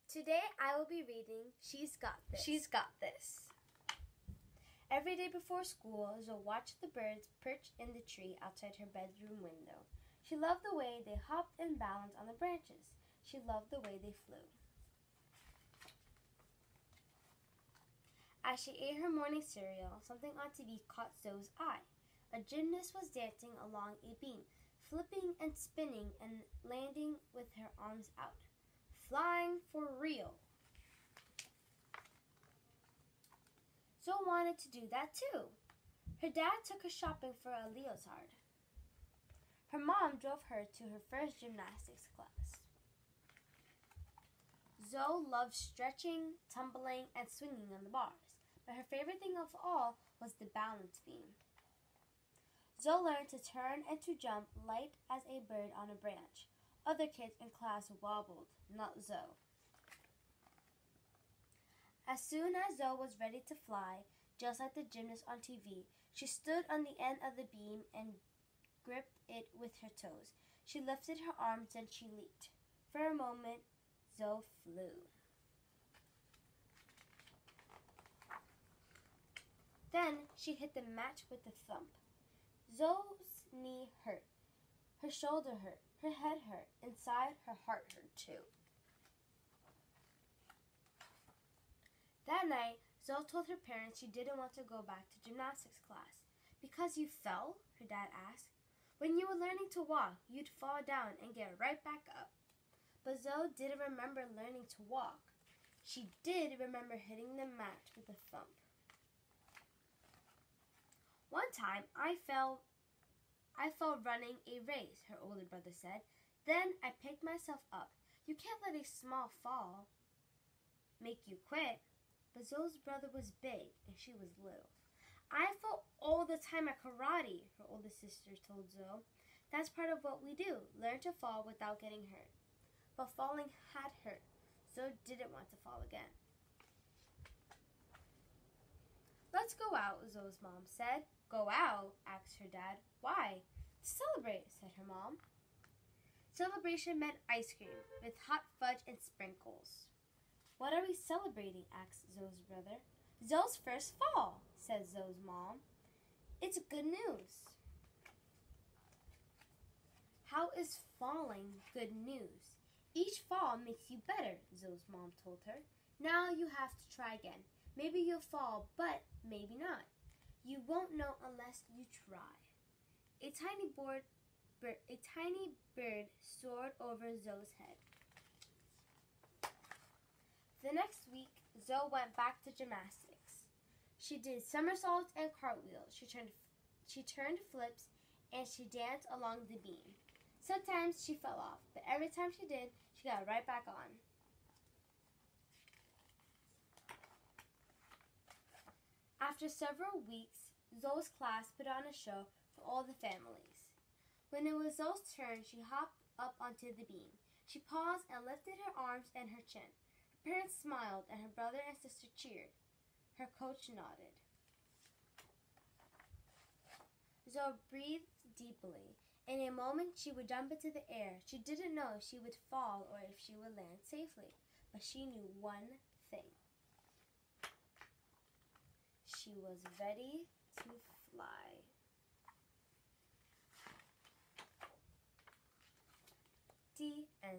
Today I will be reading She's Got This. She's Got This. Every day before school, Zoe watched the birds perch in the tree outside her bedroom window. She loved the way they hopped and balanced on the branches. She loved the way they flew. As she ate her morning cereal, something on TV caught Zoe's eye. A gymnast was dancing along a beam, flipping and spinning and landing with her arms out. Flying for real. Zoe wanted to do that too. Her dad took her shopping for a leotard. Her mom drove her to her first gymnastics class. Zoe loved stretching, tumbling, and swinging on the bars, but her favorite thing of all was the balance beam. Zoe learned to turn and to jump light as a bird on a branch. Other kids in class wobbled, not Zoe. As soon as Zoe was ready to fly, just like the gymnast on TV, she stood on the end of the beam and gripped it with her toes. She lifted her arms and she leaped. For a moment, Zoe flew. Then she hit the mat with a thump. Zoe's knee hurt. Her shoulder hurt. Her head hurt. Inside, her heart hurt too. That night, Zoe told her parents she didn't want to go back to gymnastics class. Because you fell? Her dad asked. When you were learning to walk, you'd fall down and get right back up. But Zoe didn't remember learning to walk. She did remember hitting the mat with a thump. One time, I fell running a race, her older brother said. Then I picked myself up. You can't let a small fall make you quit. But Zoe's brother was big and she was little. I fall all the time at karate, her older sister told Zoe. That's part of what we do, learn to fall without getting hurt. But falling had hurt. Zoe didn't want to fall again. Let's go out, Zoe's mom said. Go out? Asked her dad. Why? To celebrate, said her mom. Celebration meant ice cream with hot fudge and sprinkles. What are we celebrating? Asked Zoe's brother. Zoe's first fall, said Zoe's mom. It's good news. How is falling good news? Each fall makes you better, Zoe's mom told her. Now you have to try again. Maybe you'll fall, but maybe not. You won't know unless you try. A tiny bird soared over Zoe's head. The next week, Zoe went back to gymnastics. She did somersaults and cartwheels. She turned flips, and she danced along the beam. Sometimes she fell off, but every time she did, she got right back on. After several weeks, Zoe's class put on a show for all the families. When it was Zoe's turn, she hopped up onto the beam. She paused and lifted her arms and her chin. Her parents smiled and her brother and sister cheered. Her coach nodded. Zoe breathed deeply. In a moment, she would jump into the air. She didn't know if she would fall or if she would land safely, but she knew one thing. She was ready to fly. The end.